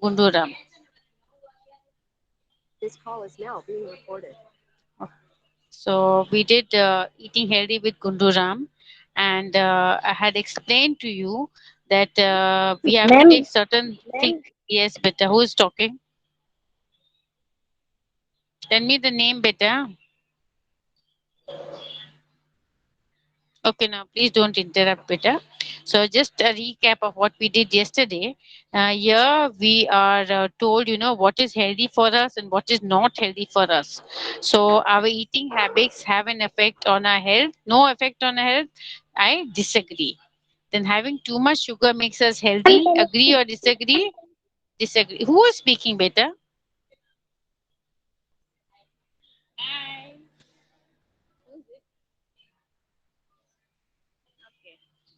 Gunduram. So we did eating healthy with Gunduram, and I had explained to you that we have to Ma'am, take certain things. Yes, beta. Who is talking? Tell me the name, beta. Okay, now please don't interrupt, beta. So just a recap of what we did yesterday. Here we are told, what is healthy for us and what is not healthy for us. So our eating habits have an effect on our health. No effect on our health. I disagree. Then having too much sugar makes us healthy. Agree or disagree? Disagree. Who is speaking, beta?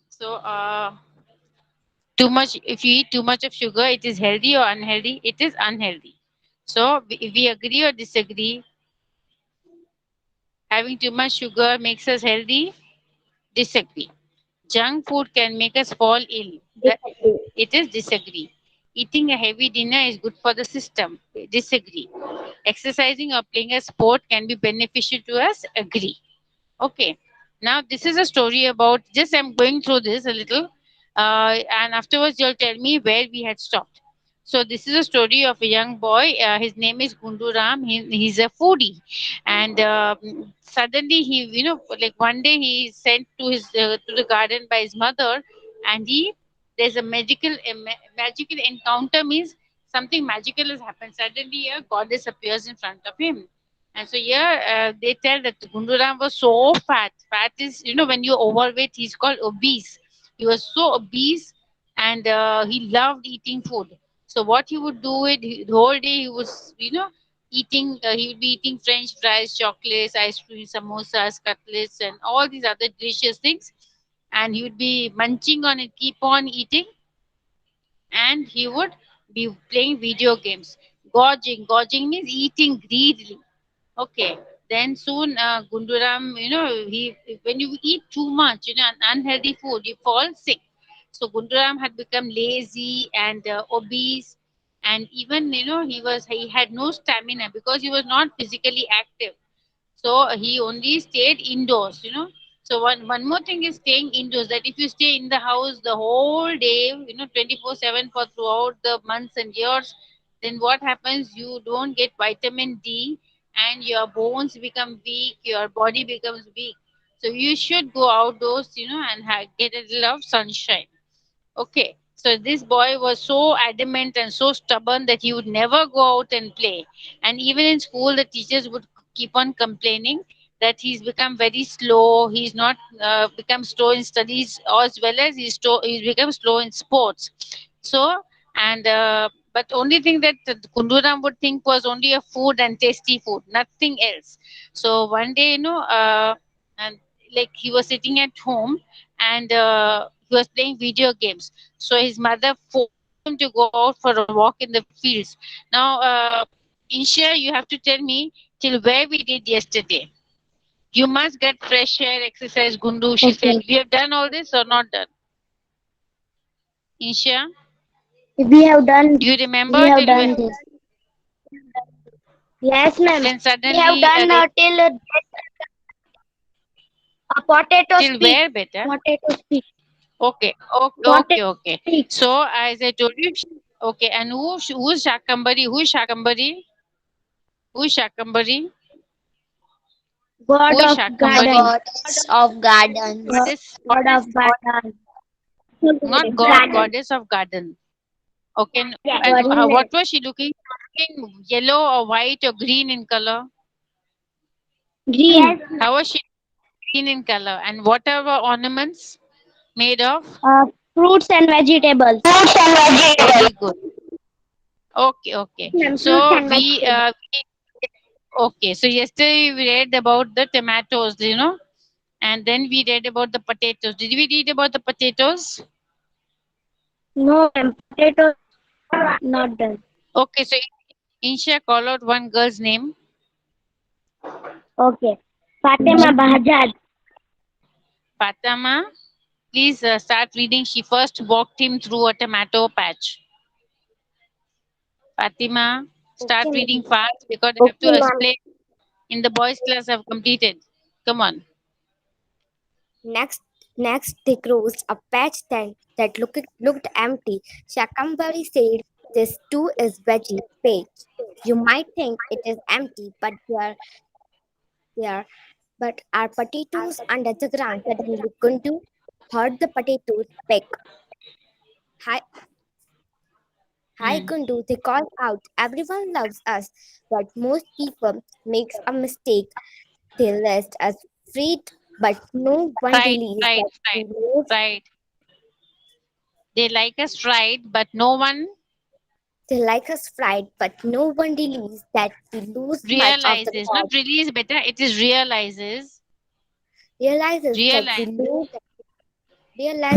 So too much. If you eat too much of sugar, it is healthy or unhealthy? It is unhealthy. So if we agree or disagree, having too much sugar makes us healthy? Disagree. Junk food can make us fall ill. That it is disagree. Eating a heavy dinner is good for the system. Disagree. Exercising or playing a sport can be beneficial to us. Agree. Okay. Now this is a story about. Just I'm going through this a little, and afterwards you'll tell me where we had stopped. So this is a story of a young boy. His name is Gunduram. He's a foodie, and suddenly like one day he sent to the garden by his mother, and there's a magical encounter, means something magical has happened. Suddenly a goddess appears in front of him, and so here they tell that Gunduram was so fat. Fat is, when you're overweight, he's called obese. He was so obese, and he loved eating food. So what he would do the whole day he was, eating. He would be eating French fries, chocolates, ice cream, samosas, cutlets, and all these other delicious things. And he would be munching on it, keep on eating, and he would be playing video games. Gorging means eating greedily. Okay. Then soon, Gunduram, he when you eat too much, unhealthy food, you fall sick. So Gunduram had become lazy and obese, and even he had no stamina because he was not physically active. So he only stayed indoors, So one more thing is staying indoors. That if you stay in the house the whole day, 24/7 for throughout the months and years, then what happens? You don't get vitamin D, and your bones become weak, your body becomes weak. So you should go outdoors, and get a little of sunshine. Okay, so this boy was so adamant and so stubborn that he would never go out and play. And even in school, the teachers would keep on complaining that he's become very slow. He's not become slow in studies as well as he's become slow in sports. So, and but only thing that Kunduram would think was only a food and tasty food, nothing else. So one day, and like he was sitting at home, and he was playing video games. So his mother forced him to go out for a walk in the fields. Now, Insha, you have to tell me till where we did yesterday. You must get fresh air, exercise, Gundu, she said. okay. We have done all this or not done? Insha, We have do you done. We remember have till where? done this. Yes, ma'am. Then We have suddenly, done till a potato till speak. where better? Potato speak. Okay, okay, okay, Potato okay. speak. So, as I told you, okay, and who's Shakambari? Who's Shakambari? Who's Shakambari? God Who is of The Shakambari? garden. gods of What God gardens. is what is of garden. not God, Garden. goddess of garden. Okay, and Garden. what was she looking? Looking yellow or white or green in color? Green. How was she green in color? And what are her ornaments made of? Fruits and vegetables. Very good. Okay, okay. Ma'am, fruits So and vegetables. okay. So yesterday we read about the tomatoes, and then we read about the potatoes. Did we read about the potatoes? No, ma'am. Potato not done. Okay, so Insha, call out one girl's name. Okay. Fatima Bahajad. Fatama, please start reading. She first walked him through a tomato patch. Fatima, start Okay, reading ma'am. fast because I have to Okay, ma'am. explain. In the boys' class, I've completed. Come on. Next, next they crossed a patch that looked empty. Shakambari said, "This too is veggie page. You might think it is empty, but there, but are potatoes under the ground." Suddenly, Gundu heard the potatoes peck. Hi, hi, Hmm. Gundu, they called out. Everyone loves us, but most people makes a mistake. They list us freed, but no one Right, believes right, that we right, lose. right. They like us fried, but no one They like us fried, but no one believes that we lose much of the realizes. Not God. release better, it is realizes. Realizes that we Realize lose.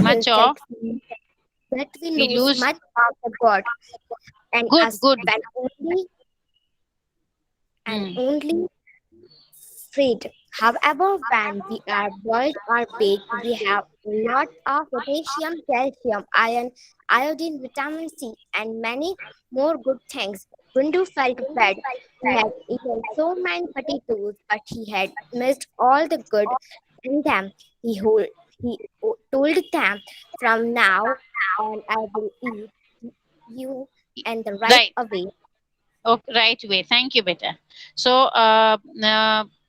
much Realizes of. that we We lose lose. much of the God, and Good, us good. when Hmm. only feed. However, when we are boiled or baked, we have lots of potassium, calcium, iron, iodine, vitamin C, and many more good things. Gundu felt bad. He had eaten so many potatoes, but he had missed all the good in them. He told them, "From now on, I will eat you and the right Right. away." Okay, right way. Thank you, beta. So,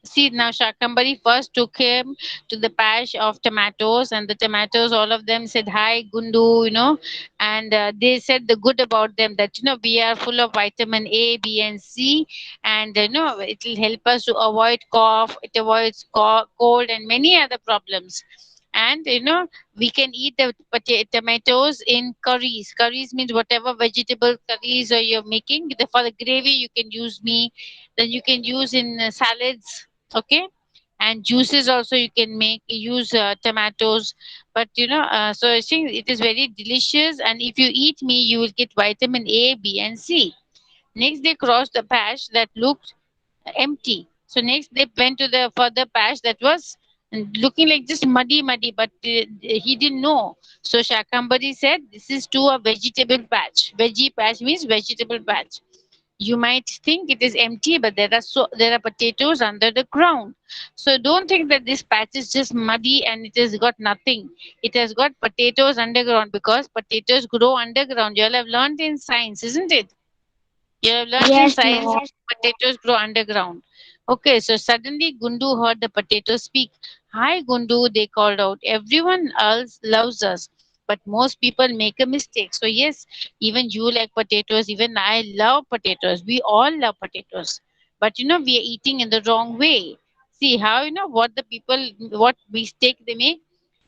see now, Shakambari first took him to the patch of tomatoes, and the tomatoes, all of them said, "Hi, Gundu," and they said the good about them that we are full of vitamin A, B, and C, and it will help us to avoid cough, it avoids cold, and many other problems. And we can eat the tomatoes in curries. Curries means whatever vegetable curries or you're making. For the gravy, you can use me. Then you can use in salads. Okay. And juices also you can make use tomatoes. But so I think it is very delicious. And if you eat me, you will get vitamin A, B, and C. Next, they crossed the patch that looked empty. So next they went to the further patch that was looking like just muddy, muddy, but he didn't know. So Shakambari said, "This is to a vegetable patch. Veggie patch means vegetable patch. You might think it is empty, but there are potatoes under the ground. So don't think that this patch is just muddy and it has got nothing. It has got potatoes underground because potatoes grow underground. You all have learned in science, isn't it? You have learnt in Yes, science ma'am. potatoes grow underground. Okay, so suddenly Gundu heard the potatoes speak. "Hi, Gundu," they called out. "Everyone else loves us, but most people make a mistake." So, yes, even you like potatoes, even I love potatoes. We all love potatoes. But we are eating in the wrong way. See how, what the people, what mistake they make?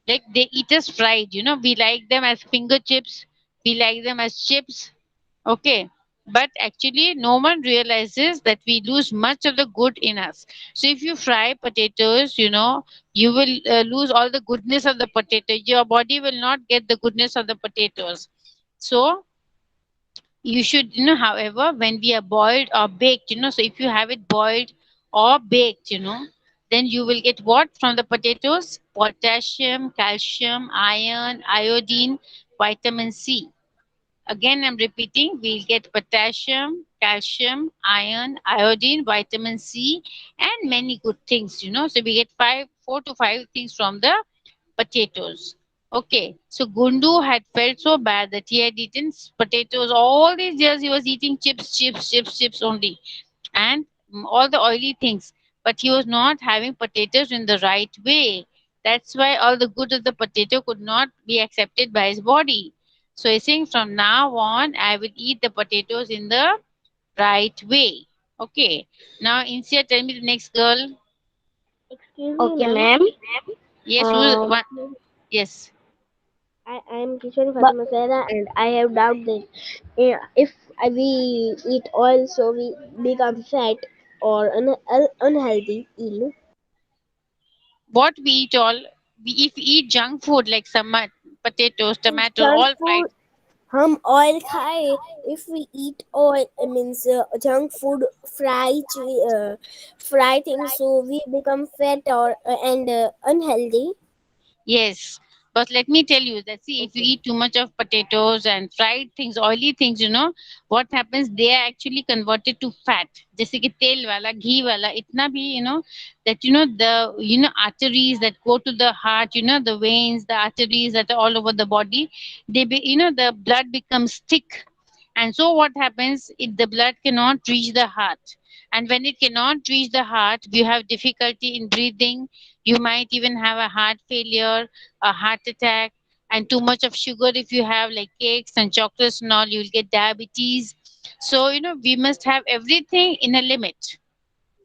Like they eat us fried, we like them as finger chips, we like them as chips. Okay. But actually, no one realizes that we lose much of the good in us. So, if you fry potatoes, you will lose all the goodness of the potato. Your body will not get the goodness of the potatoes. So, you should, however, when we are boiled or baked, so if you have it boiled or baked, then you will get what from the potatoes? Potassium, calcium, iron, iodine, vitamin C. Again, I'm repeating, we'll get potassium, calcium, iron, iodine, vitamin C, and many good things, So we get 4 to 5 things from the potatoes. Okay, so Gundu had felt so bad that he had eaten potatoes all these years. He was eating chips, chips, chips, chips only, and all the oily things. But he was not having potatoes in the right way. That's why all the good of the potato could not be accepted by his body. So he's saying from now on, I will eat the potatoes in the right way. Okay. Now, Insia, tell me the next girl. Excuse me, okay, ma'am. Yes, who's Uh, one? Yes. I am Kishori Fatima Saira, and I have doubt that if we eat oil, so we become fat or unhealthy. Ill. What we eat all? If we eat junk food like some potatoes, tomatoes, Junk all fried. food हम oil खाए if we eat oil it means junk food fry things so we become fat or and unhealthy. Yes, But let me tell you that, see, if you eat too much of potatoes and fried things, oily things, what happens? They are actually converted to fat. जैसे कि तेल वाला, घी वाला, इतना भी, that the arteries that go to the heart, the veins, the arteries that are all over the body, the blood becomes thick, and so what happens? The blood cannot reach the heart, and when it cannot reach the heart, you have difficulty in breathing. You might even have a heart failure, a heart attack, and too much of sugar if you have like cakes and chocolates and all, you'll get diabetes. So we must have everything in a limit.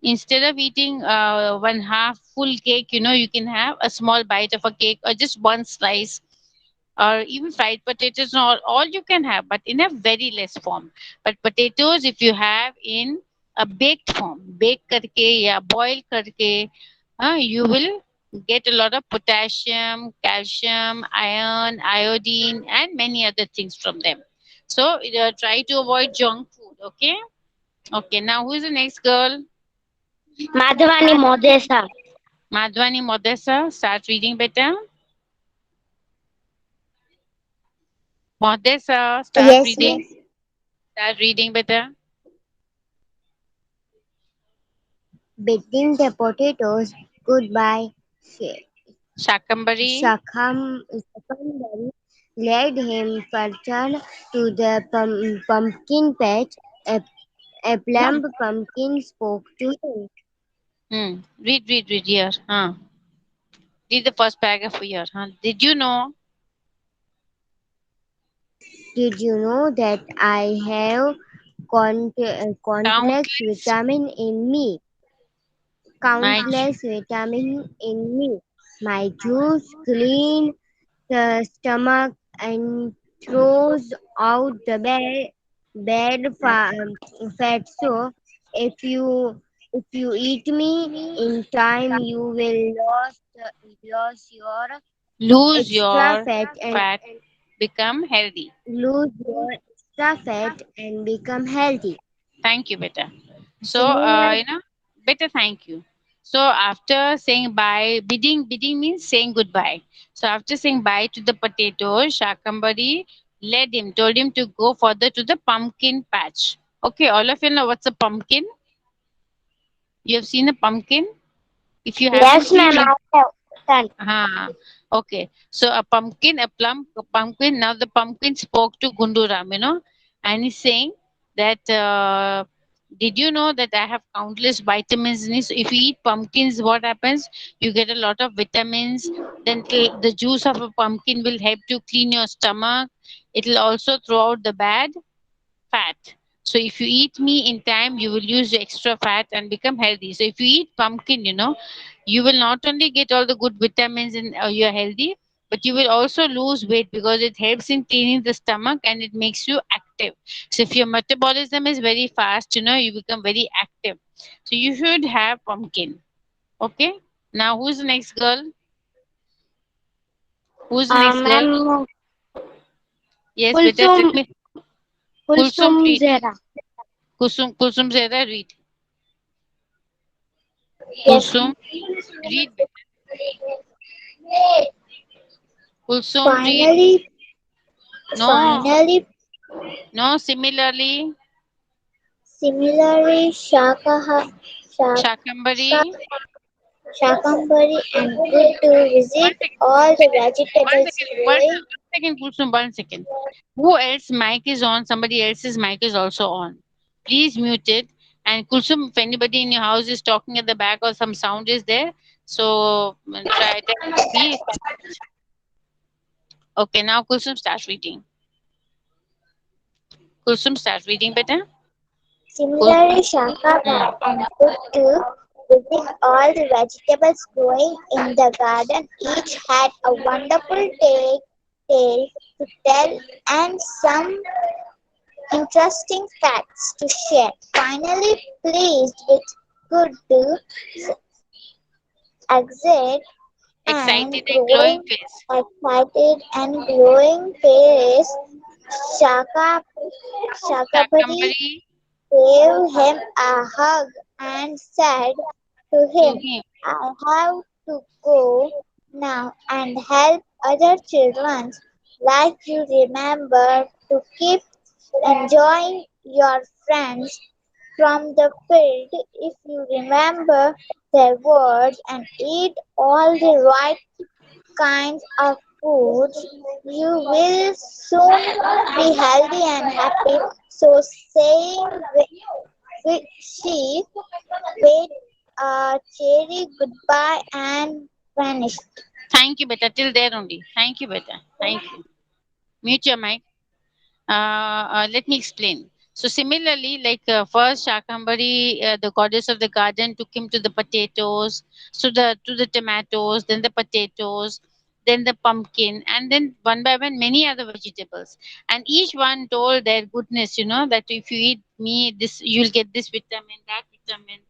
Instead of eating one half full cake, you can have a small bite of a cake or just one slice, or even fried potatoes, all you can have, but in a very less form. But potatoes, if you have in a baked form, bake karke ya boil karke, you will get a lot of potassium, calcium, iron, iodine, and many other things from them. So try to avoid junk food. Okay. Okay, now who is the next girl? Madhavani Modesa. Madhwani Modesa, start reading better. Modesa, start Yes, reading. miss. Start reading better. Beating the potatoes goodbye. Shakambari. Shakambari led him further to the pumpkin patch. A plump pumpkin spoke to him. Read here. Read the first paragraph here. Did you know? Did you know that I have complex Countless. vitamin in me? My. Countless vitamin in me. My juice clean the stomach and throws out the fat. So if you eat me in time, you will lose your Lose extra your fat and fat, become healthy. lose your extra fat and become healthy. Thank you, beta. So, Similar, better thank you. So, after saying bye, bidding means saying goodbye. So, after saying bye to the potato, Shakambari told him to go further to the pumpkin patch. Okay, all of you know what's a pumpkin? You have seen a pumpkin? If you haven't Yes, seen, ma'am. I have done. okay. So a pumpkin. Now the pumpkin spoke to Gunduram, and he's saying that, did you know that I have countless vitamins in it? So if you eat pumpkins, what happens? You get a lot of vitamins. Then the juice of a pumpkin will help to clean your stomach. It will also throw out the bad fat. So if you eat me in time, you will use your extra fat and become healthy. So if you eat pumpkin, you will not only get all the good vitamins and you're healthy, but you will also lose weight because it helps in cleaning the stomach and it makes you active. So if your metabolism is very fast, you become very active. So you should have pumpkin. Okay. Now who's the next girl? Who's the next girl? Ma'am, Yes, better Kulsum, let me. Kulsum Kulsum read. Zera. Kulsum Zeda read. Yes. Kulsum read. Kulsum read. Finally, No, finally, no, similarly, similarly, Shakambari. Shakambari and good to One visit second, all the one vegetables second, growing. one second, Kulsum, 1 second. Who else mic is on? Somebody else's mic is also on. Please mute it. And Kulsum, if anybody in your house is talking at the back or some sound is there, so try to be quiet. Okay, now Kulsum start reading. Kulsum start reading better. Kulsum. Similarly, Hmm. Shakambari and good to visit all the vegetables growing in the garden. Each had a wonderful tale to tell and some interesting facts to share. Finally, pleased with good to exit and Excited and glowing face. excited and growing face, Shaka Shakapati Shakambari gave him a hug and said to to him, him. I have to go now and help other children. Like you remember to keep enjoying your friends from the field if you remember their words and eat all the right kinds of foods, you will soon be healthy and happy. So saying she waved a cheery goodbye and vanished. Thank you, beta. Till there only. Thank you, beta. Thank you. Mute your mic. Let me explain. So similarly, like first Shakambari, the goddess of the garden, took him to the potatoes, to the tomatoes, then the potatoes, then the pumpkin, and then one by one many other vegetables. And each one told their goodness. You know that if you eat me, this you'll get this vitamin, that vitamin.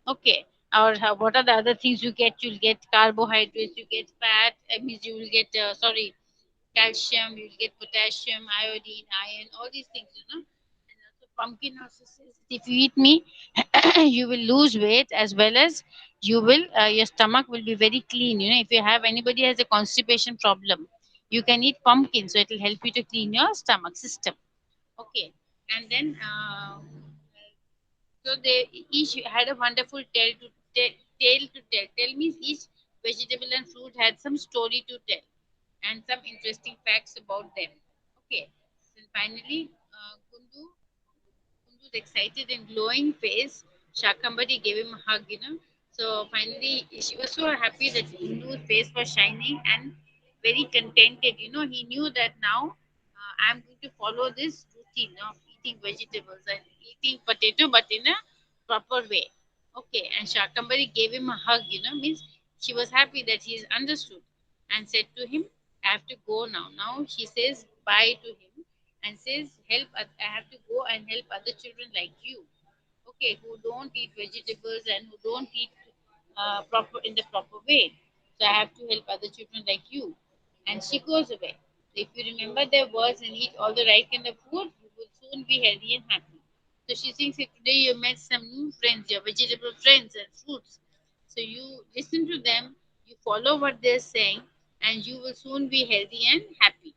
Okay. Or what are the other things you get? You'll get carbohydrates, you get fat. I mean, you will get calcium, you'll get potassium, iodine, iron, all these things, you know. And also pumpkin also says if you eat me, you will lose weight as well as you will your stomach will be very clean. You know, if you have anybody has a constipation problem, you can eat pumpkin, so it will help you to clean your stomach system. Okay, and then so they each had a wonderful tale to tell. Tell means each vegetable and fruit had some story to tell and some interesting facts about them. Okay. Then finally, Kundu's excited and glowing face, Shakambari gave him a hug, you know. So finally, she was so happy that Kundu's face was shining and very contented. You know, he knew that now I'm going to follow this routine of eating vegetables and eating potato, but in a proper way. Okay, and Shakambari gave him a hug, you know, means she was happy that he is understood and said to him, I have to go now. Now she says bye to him and says, I have to go and help other children like you, okay, who don't eat vegetables and who don't eat proper in the proper way. So I have to help other children like you. And she goes away. So if you remember their words and eat all the right kind of food, you will soon be healthy and happy. So she thinks that today you met some new friends, your vegetable friends and fruits. So you listen to them, you follow what they're saying, and you will soon be healthy and happy.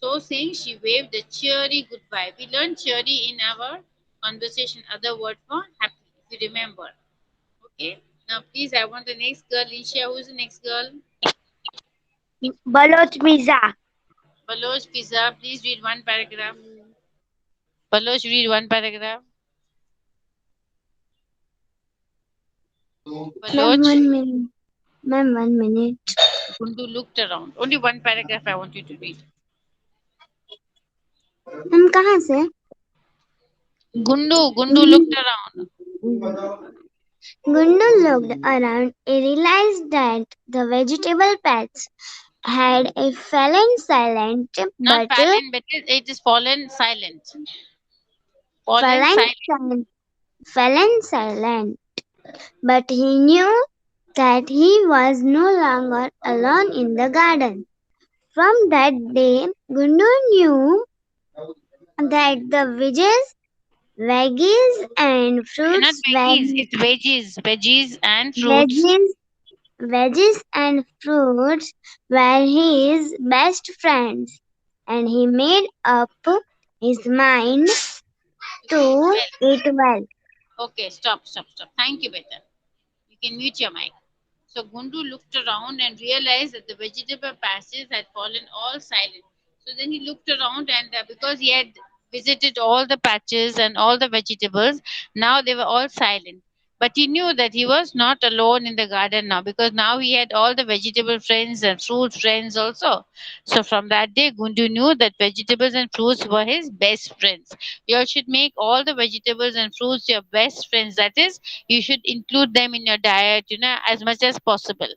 So saying, she waved a cheery goodbye. We learned cheery in our conversation, other word for happy, if you remember. Okay. Now please, I want the next girl. Isha, who's the next girl? Baloch pizza. Baloch Pizza, please read one paragraph. Baloch, read one paragraph. Ma'am, Baloch, 1 minute. Ma'am, 1 minute. Gundu looked around. Only one paragraph I want you to read. हम कहाँ से Gundu looked around. Gundu looked around. He realized that the vegetable patch had a fallen silent Not but fallen, but it is fallen silent. Fallen fallen silent. silent, fallen silent. But he knew that he was no longer alone in the garden. From that day, Gundu knew that the veggies and Not fruits were veggies, it's veggies. Veggies and fruits. veggies, veggies and fruits were his best friends, and he made up his mind to Well, eat well. okay, stop. Thank you, Beta. You can mute your mic. So Gundu looked around and realized that the vegetable patches had fallen all silent. So then he looked around and because he had visited all the patches and all the vegetables, now they were all silent. But he knew that he was not alone in the garden now because now he had all the vegetable friends and fruit friends also. So from that day, Gundu knew that vegetables and fruits were his best friends. You should make all the vegetables and fruits your best friends. That is, you should include them in your diet, you know, as much as possible.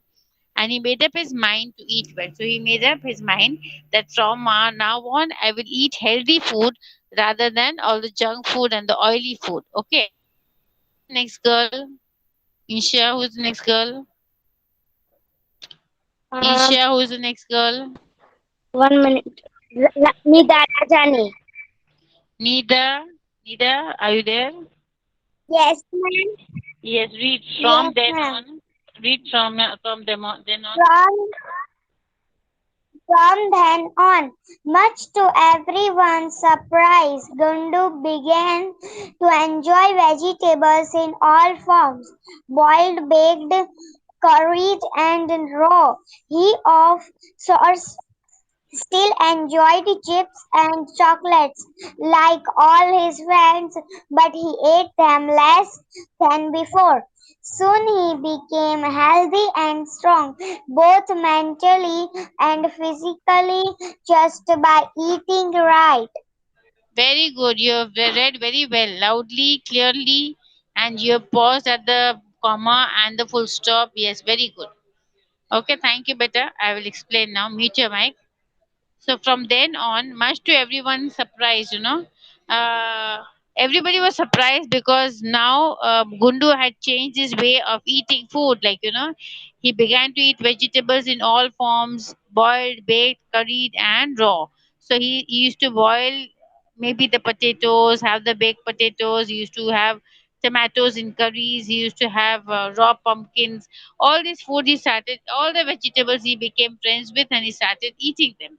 And he made up his mind to eat well. So he made up his mind that from now on, I will eat healthy food rather than all the junk food and the oily food. Okay. Who's the next girl? Isha, who's the next girl? Um, Isha, who's the next girl? 1 minute. Nida Rajani. Nida. Nida, are you there? Yes, ma'am. Yes, read from Yes, then ma'am. on. Read from then on. From From then on, much to everyone's surprise, Gundu began to enjoy vegetables in all forms, boiled, baked, curried, and raw. He of course still enjoyed chips and chocolates like all his friends, but he ate them less than before. Soon he became healthy and strong, both mentally and physically, just by eating right. Very good. You have read very well, loudly, clearly, and you have paused at the comma and the full stop. Yes, very good. Okay, thank you, Beta. I will explain now. Mute your mic. So from then on, much to everyone's surprise, everybody was surprised because now Gundu had changed his way of eating food. Like he began to eat vegetables in all forms, boiled, baked, curried, and raw. So he used to boil maybe the potatoes, have the baked potatoes. He used to have tomatoes in curries. He used to have raw pumpkins. All this food he started, all the vegetables he became friends with, and he started eating them.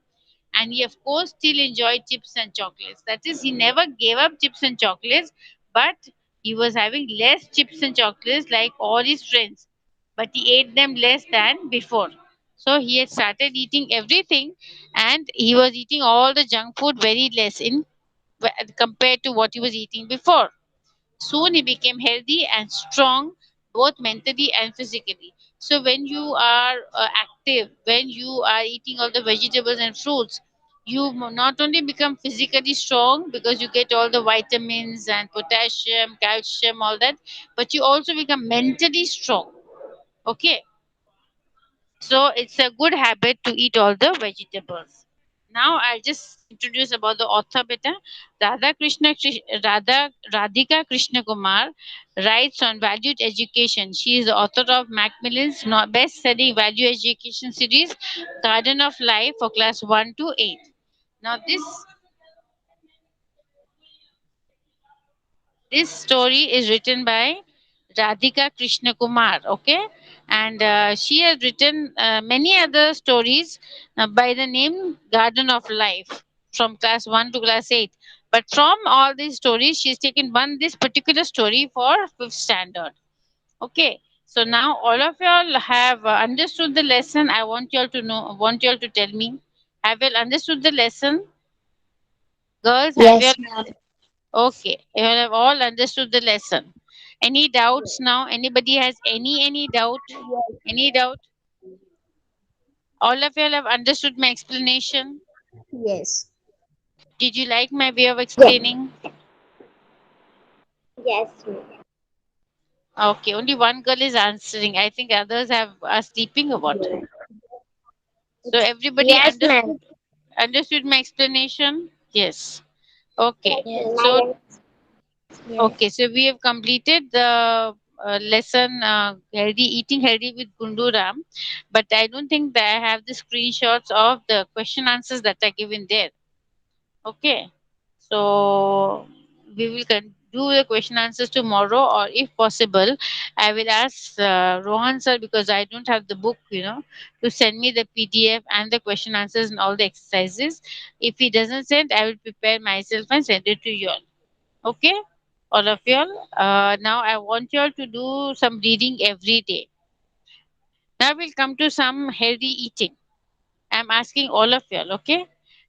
And he of course still enjoyed chips and chocolates. That is, he never gave up chips and chocolates, but he was having less chips and chocolates like all his friends, but he ate them less than before. So he had started eating everything, and he was eating all the junk food very less in compared to what he was eating before. Soon he became healthy and strong, both mentally and physically. So, when you are active, when you are eating all the vegetables and fruits, you not only become physically strong because you get all the vitamins and potassium, calcium, all that, but you also become mentally strong. Okay, so it's a good habit to eat all the vegetables. Now I'll just introduce about the author beta. Radhika Krishna Kumar writes on valued education. She is the author of Macmillan's best-selling value education series, Garden of Life for class 1 to 8. Now this story is written by Radhika Krishna Kumar, okay? And she has written many other stories by the name Garden of Life from class 1 to class 8. But from all these stories, she's taken this particular story for 5th standard. Okay. So now all of y'all have understood the lesson. I want y'all to tell me. Have you all understood the lesson? Girls, have you Yes, all Okay, you have all understood the lesson. Any doubts now? Anybody has any doubt? Any doubt? All of you all have understood my explanation. Yes. Did you like my way of Yes. explaining? Yes, ma'am. Okay, only one girl is answering. I think others are sleeping or what? So everybody Yes, ma'am. understood my explanation? Yes. Okay. Yes, yes, So ma'am. Yes. Okay, so we have completed the lesson healthy eating healthy with Gunduram, but I don't think that I have the screenshots of the question answers that are given there. Okay, so we will do the question answers tomorrow, or if possible, I will ask Rohan sir because I don't have the book, to send me the PDF and the question answers and all the exercises. If he doesn't send, I will prepare myself and send it to you all. Okay, all of y'all. Now I want y'all to do some reading every day. Now we'll come to some healthy eating. I'm asking all of y'all. Okay.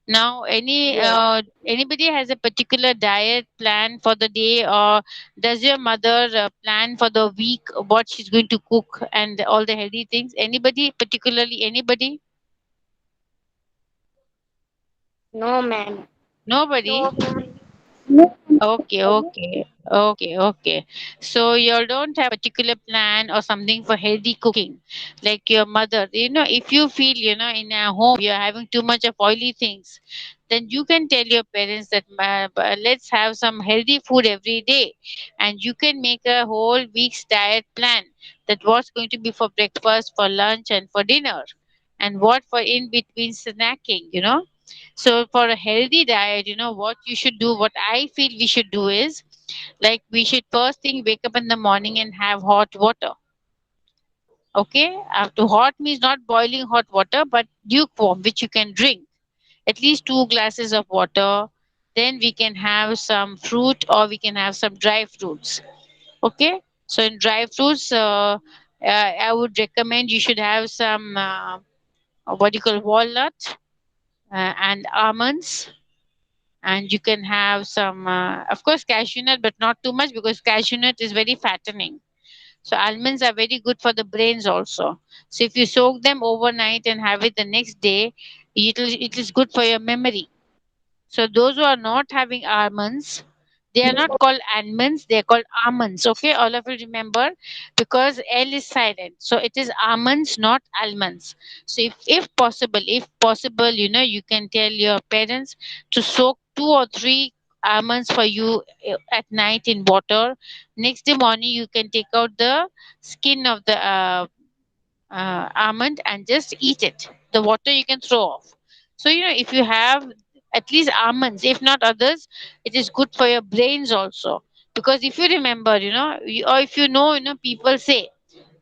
Now, anybody has a particular diet plan for the day, or does your mother plan for the week what she's going to cook and all the healthy things? Anybody, particularly anybody? No, ma'am. Nobody. Okay. So you don't have a particular plan or something for healthy cooking, like your mother. If you feel in a home you're having too much of oily things, then you can tell your parents that let's have some healthy food every day, and you can make a whole week's diet plan. That what's going to be for breakfast, for lunch, and for dinner, and what for in between snacking. So for a healthy diet, what you should do, what I feel we should do is, like, we should first thing wake up in the morning and have hot water. Okay, to hot means not boiling hot water, but lukewarm, which you can drink at least 2 glasses of water. Then we can have some fruit or we can have some dry fruits. Okay, so in dry fruits, I would recommend you should have some what do you call walnut and almonds, and you can have some, of course, cashew nut, but not too much because cashew nut is very fattening. So almonds are very good for the brains also. So if you soak them overnight and have it the next day, it is good for your memory. So those who are not having almonds, they are not called almonds, they are called almonds. Okay, all of you remember, because L is silent. So it is almonds, not almonds. So if possible, you can tell your parents to soak 2 or 3 almonds for you at night in water. Next day morning, you can take out the skin of the almond and just eat it. The water you can throw off. So, if you have at least almonds, if not others, it is good for your brains also. Because if you remember, or if people say,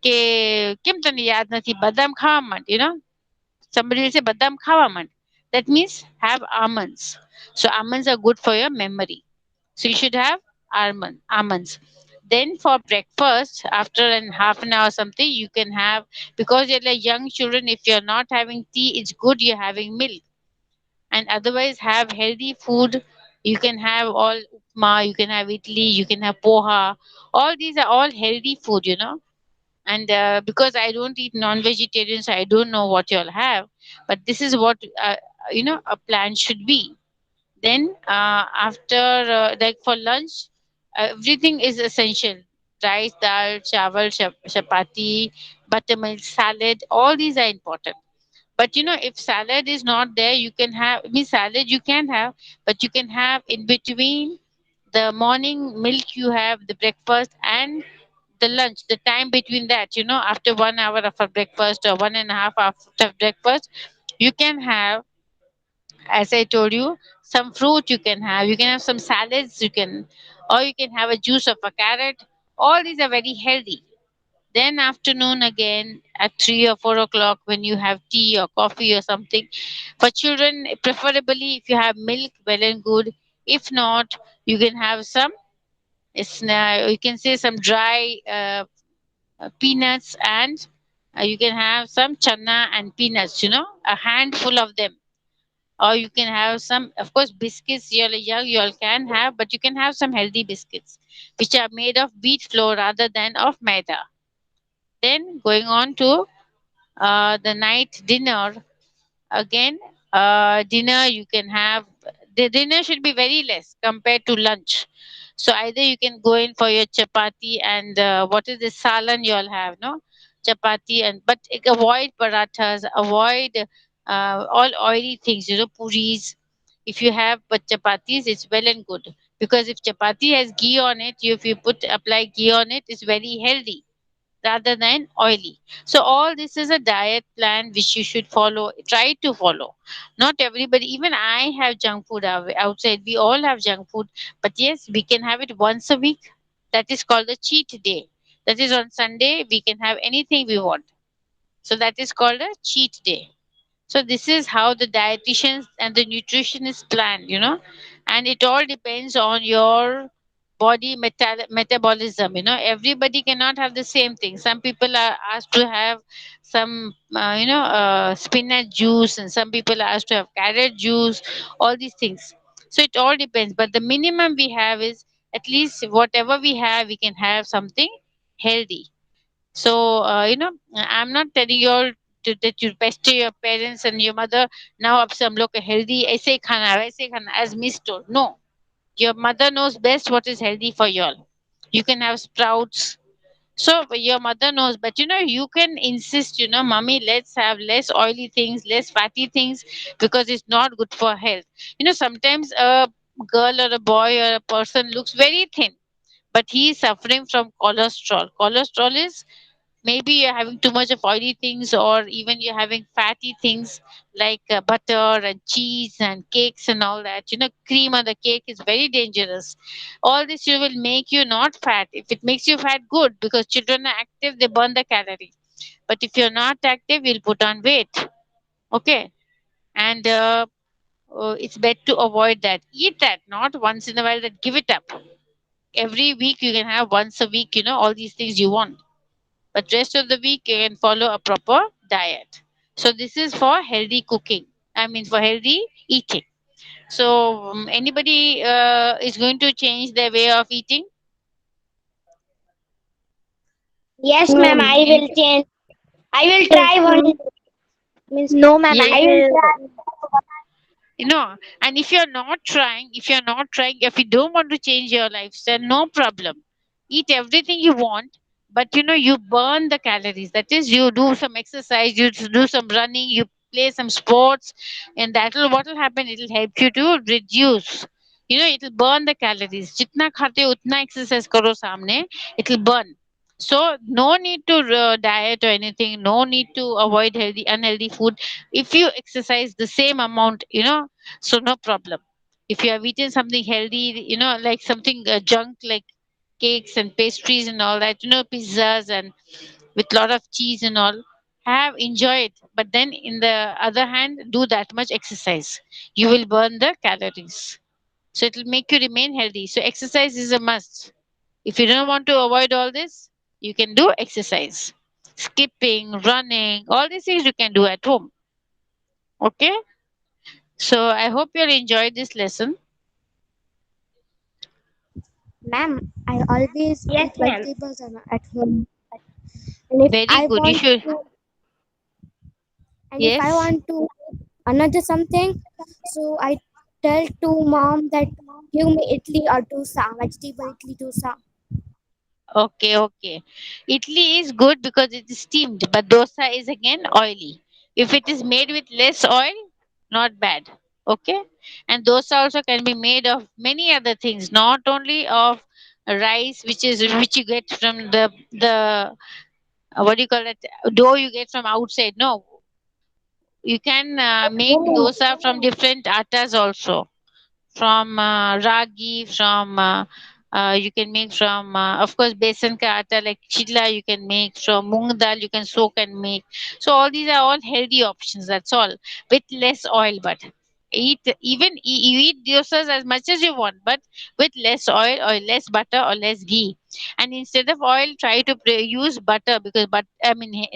કે કેમ તને યાદ નથી બદામ ખાવા માંડ, somebody will say badam ખાવા માંડ. That means have almonds. So almonds are good for your memory. So you should have almonds. Then for breakfast, after an half an hour or something, you can have, because you're like young children, if you're not having tea, it's good you're having milk. And otherwise, have healthy food. You can have all upma, you can have idli, you can have poha. All these are all healthy food. And because I don't eat non-vegetarian, so I don't know what you'll have. But this is what a plan should be. Then after like for lunch, everything is essential: rice, dal, chawal, chapati, buttermilk, salad. All these are important. But if salad is not there, you can have. I mean, salad you can have, but you can have in between the morning milk you have, the breakfast, and the lunch. The time between that, after 1 hour of a breakfast or 1.5 after breakfast, you can have, as I told you, some fruit you can have. You can have some salads. Or you can have a juice of a carrot. All these are very healthy. Then afternoon again at 3 or 4 o'clock when you have tea or coffee or something. For children, preferably if you have milk, well and good. If not, you can have some. You can say some dry peanuts, and you can have some chana and peanuts. A handful of them. Or you can have some, of course, biscuits. You're young, you all can have, but you can have some healthy biscuits which are made of wheat flour rather than of maida. Then going on to the night dinner. Again, dinner you can have, the dinner should be very less compared to lunch. So either you can go in for your chapati and what is the salan you all have, no? Chapati, and but avoid parathas, avoid all oily things, puris. If you have but chapatis, it's well and good, because if chapati has ghee on it, if you apply ghee on it, it's very healthy rather than oily. So all this is a diet plan which you should follow. Try to follow. Not everybody, even I have junk food outside. We all have junk food, but yes, we can have it once a week. That is called the cheat day. That is on Sunday. We can have anything we want. So that is called a cheat day. So this is how the dietitians and the nutritionist plan, and it all depends on your body metabolism. Everybody cannot have the same thing. Some people are asked to have some, spinach juice, and some people are asked to have carrot juice. All these things. So it all depends. But the minimum we have is at least whatever we have, we can have something healthy. So, I'm not telling you all that you pester your parents and your mother. Now, अब से हम लोग healthy ऐसे खाना वैसे खाना, as Miss told. No, your mother knows best what is healthy for you all. You can have sprouts. So your mother knows, but you can insist. Mommy, let's have less oily things, less fatty things, because it's not good for health. Sometimes a girl or a boy or a person looks very thin, but he is suffering from cholesterol. Cholesterol is, maybe you're having too much of oily things, or even you're having fatty things like butter and cheese and cakes and all that. Cream on the cake is very dangerous. All this will make you not fat. If it makes you fat, good, because children are active, they burn the calorie. But if you're not active, you'll put on weight. Okay. And it's better to avoid that. Eat that, not once in a while that give it up. Every week you can have once a week, all these things you want. But rest of the week you can follow a proper diet. So this is for healthy cooking. I mean for healthy eating. So anybody is going to change their way of eating? Yes, No, ma'am, I ma'am. will change. I will try one. Means No, ma'am. Yeah, I I will will. try. and if you don't want to change your lifestyle, no problem, eat everything you want, but you burn the calories. That is, you do some exercise, you do some running, you play some sports, and that will what will happen, it will help you to reduce. It will burn the calories. Jitna khate ho, utna exercise karo samne, it will burn. So no need to diet or anything, no need to avoid unhealthy food. If you exercise the same amount, so no problem. If you have eaten something healthy, like something junk, like cakes and pastries and all that, pizzas and with lot of cheese and all, have enjoy it. But then in the other hand, do that much exercise. You will burn the calories. So it will make you remain healthy. So exercise is a must. If you don't want to avoid all this, you can do exercise. Skipping, running, all these things you can do at home. Okay? So I hope you'll enjoy this lesson. Ma'am, I always Yes, eat ma'am. vegetables at home. And if Very I good. You want should. to, and if I Yes. want to another something, so I tell to mom that give me idli or dosa, vegetable idli dosa. Okay, okay. Idli is good because it is steamed, but dosa is again oily. If it is made with less oil, not bad. Okay? And dosa also can be made of many other things, not only of rice, which you get from the what do you call it, dough you get from outside. No, you can make dosa from different attas also, from ragi, from you can make from of course besan ka atta like chilla, you can make from moong dal, you can soak and make. So all these are all healthy options, that's all, with less oil. But you eat dosas as much as you want, but with less oil or less butter or less ghee. And instead of oil, try to use butter, because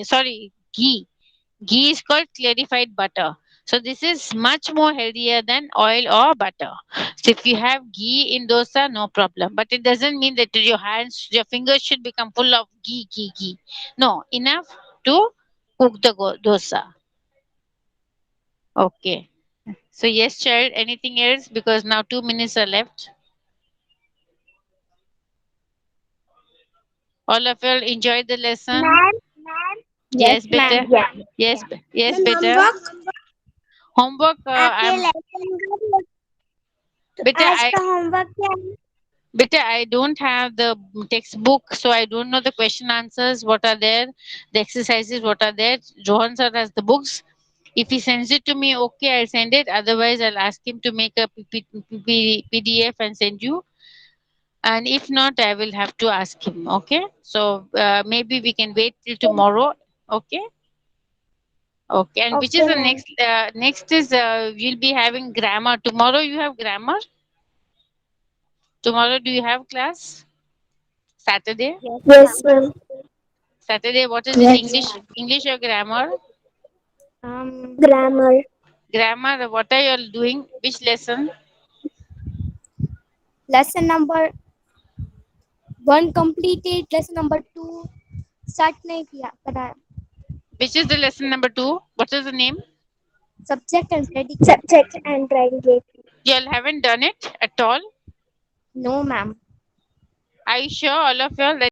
sorry, ghee. Ghee is called clarified butter. So this is much more healthier than oil or butter. So if you have ghee in dosa, no problem. But it doesn't mean that your fingers should become full of ghee, ghee, ghee. No, enough to cook the dosa. Okay. So yes, child. Anything else? Because now 2 minutes are left. All of you enjoyed the lesson. Ma'am, Yes, Yes, ma'am. better. yeah. Yes, yes, Ma'am, better. homework? Homework. आपके I'm lesson का तो better. आज का homework क्या है? But I don't have the textbook, so I don't know the question answers, what are there, the exercises, what are there. Johan sir has the books. If he sends it to me, okay, I'll send it. Otherwise, I'll ask him to make a PDF and send you. And if not, I will have to ask him. Okay. So maybe we can wait till tomorrow. Okay. Okay. And which is Okay, the ma'am. next? Next is we'll be having grammar tomorrow. You have grammar tomorrow. Do you have class? Saturday. Yes, Yes, ma'am. ma'am. Saturday, what is it? Yes. English or grammar? Grammar. Grammar, what are you all doing? Which lesson? Lesson number one completed. Lesson number two start नहीं किया कराया. Which is the lesson number 2? What is the name? Subject and predicate. Subject and predicate. You all haven't done it at all? No, ma'am. Are you sure, all of you all, that